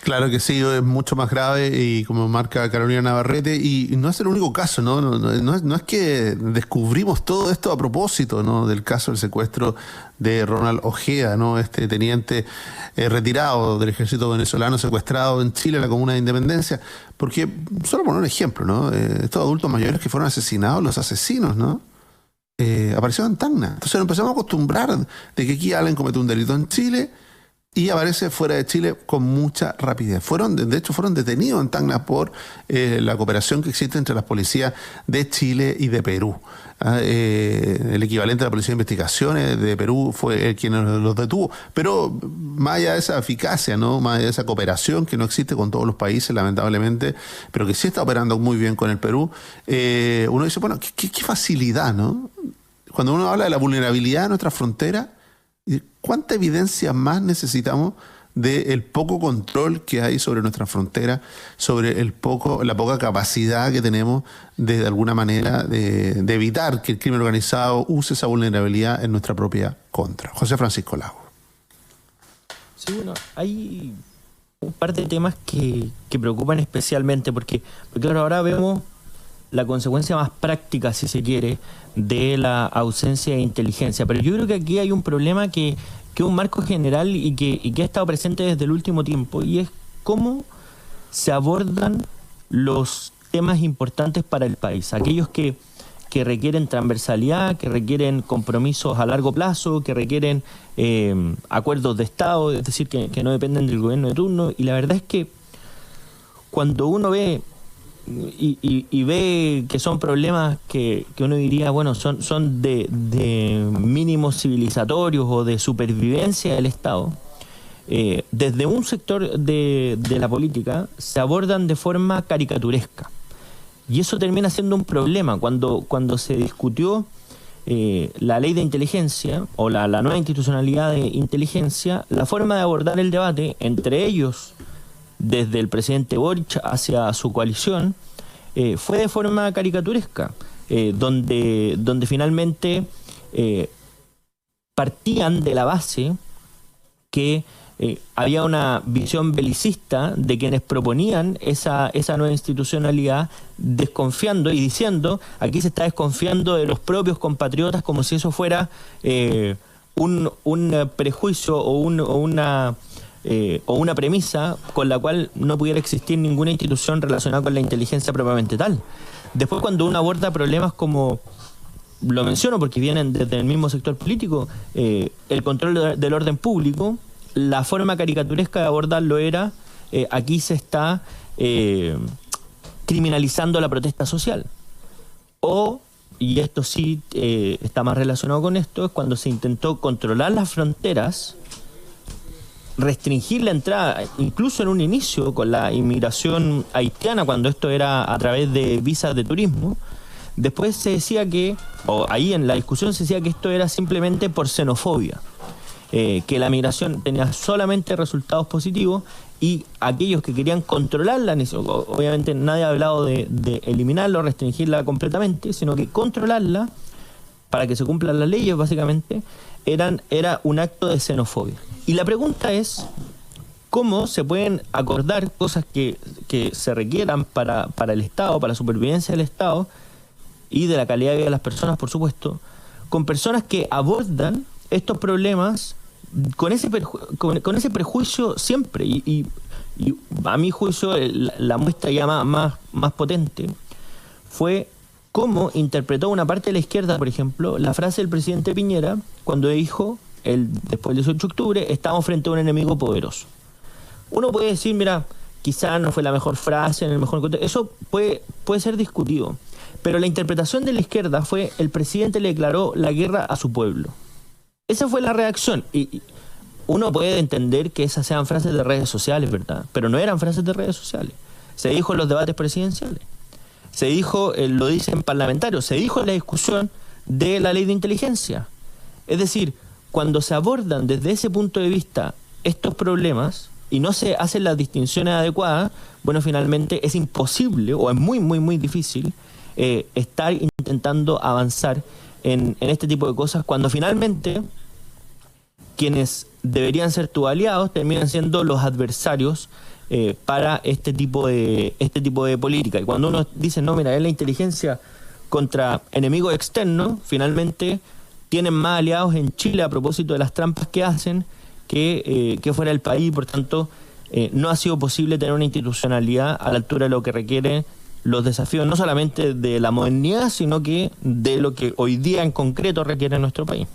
Claro que sí, es mucho más grave y como marca Carolina Navarrete, y no es el único caso, ¿no? No es que descubrimos todo esto a propósito, ¿no? Del caso del secuestro de Ronald Ojeda, ¿no? Este teniente retirado del ejército venezolano secuestrado en Chile, en la Comuna de Independencia, porque, solo poner un ejemplo, ¿no? Estos adultos mayores que fueron asesinados, los asesinos, ¿no? Aparecieron en Tacna. Entonces nos empezamos a acostumbrar de que aquí alguien cometió un delito en Chile y aparece fuera de Chile con mucha rapidez. De hecho, fueron detenidos en Tacna por la cooperación que existe entre las policías de Chile y de Perú. El equivalente a la Policía de Investigaciones de Perú fue el quien los detuvo. Pero más allá de esa eficacia, ¿no? Más allá de esa cooperación que no existe con todos los países, lamentablemente, pero que sí está operando muy bien con el Perú, uno dice, bueno, qué facilidad, ¿no? Cuando uno habla de la vulnerabilidad de nuestra frontera, ¿cuánta evidencia más necesitamos del poco control que hay sobre nuestra frontera, sobre la poca capacidad que tenemos de alguna manera de evitar que el crimen organizado use esa vulnerabilidad en nuestra propia contra? José Francisco Lago. Sí, bueno, hay un par de temas que preocupan especialmente porque claro, ahora vemos la consecuencia más práctica, si se quiere, de la ausencia de inteligencia. Pero yo creo que aquí hay un problema que es un marco general y que ha estado presente desde el último tiempo, y es cómo se abordan los temas importantes para el país. Aquellos que requieren transversalidad, que requieren compromisos a largo plazo, que requieren acuerdos de Estado, es decir, que no dependen del gobierno de turno. Y la verdad es que cuando uno ve y ve que son problemas que uno diría, bueno, son de mínimos civilizatorios o de supervivencia del Estado, desde un sector de la política se abordan de forma caricaturesca. Y eso termina siendo un problema. Cuando se discutió la ley de inteligencia o la nueva institucionalidad de inteligencia, la forma de abordar el debate, entre ellos desde el presidente Boric hacia su coalición, fue de forma caricaturesca, donde finalmente partían de la base que había una visión belicista de quienes proponían esa nueva institucionalidad, desconfiando y diciendo, aquí se está desconfiando de los propios compatriotas, como si eso fuera un prejuicio o una premisa con la cual no pudiera existir ninguna institución relacionada con la inteligencia propiamente tal. Después, cuando uno aborda problemas como, lo menciono porque vienen desde el mismo sector político, el control del orden público, la forma caricaturesca de abordarlo era, aquí se está criminalizando la protesta social. Y esto sí está más relacionado con esto, es cuando se intentó controlar las fronteras, restringir la entrada, incluso en un inicio con la inmigración haitiana, cuando esto era a través de visas de turismo. Después se decía ahí en la discusión se decía que esto era simplemente por xenofobia, que la migración tenía solamente resultados positivos, y aquellos que querían controlarla, obviamente nadie ha hablado de eliminarla o restringirla completamente, sino que controlarla para que se cumplan las leyes, básicamente, era un acto de xenofobia. Y la pregunta es, ¿cómo se pueden acordar cosas que se requieran para el Estado, para la supervivencia del Estado y de la calidad de vida de las personas, por supuesto, con personas que abordan estos problemas con ese prejuicio siempre? Y a mi juicio, la muestra ya más potente fue cómo interpretó una parte de la izquierda, por ejemplo, la frase del presidente Piñera cuando dijo, después del 18 de octubre, estamos frente a un enemigo poderoso. Uno puede decir, mira, quizás no fue la mejor frase, en el mejor contexto, eso puede ser discutido, pero la interpretación de la izquierda fue, el presidente le declaró la guerra a su pueblo. Esa fue la reacción, y uno puede entender que esas sean frases de redes sociales, ¿verdad? Pero no eran frases de redes sociales. Se dijo en los debates presidenciales, se dijo, lo dicen parlamentarios, se dijo en la discusión de la ley de inteligencia. Es decir, cuando se abordan desde ese punto de vista estos problemas y no se hacen las distinciones adecuadas, bueno, finalmente es imposible o es muy, muy, muy difícil estar intentando avanzar en este tipo de cosas, cuando finalmente quienes deberían ser tus aliados, terminan siendo los adversarios para este tipo de política. Y cuando uno dice, no, mira, es la inteligencia contra enemigos externos, finalmente tienen más aliados en Chile a propósito de las trampas que hacen que fuera del país. Por tanto, no ha sido posible tener una institucionalidad a la altura de lo que requieren los desafíos, no solamente de la modernidad, sino que de lo que hoy día en concreto requiere nuestro país.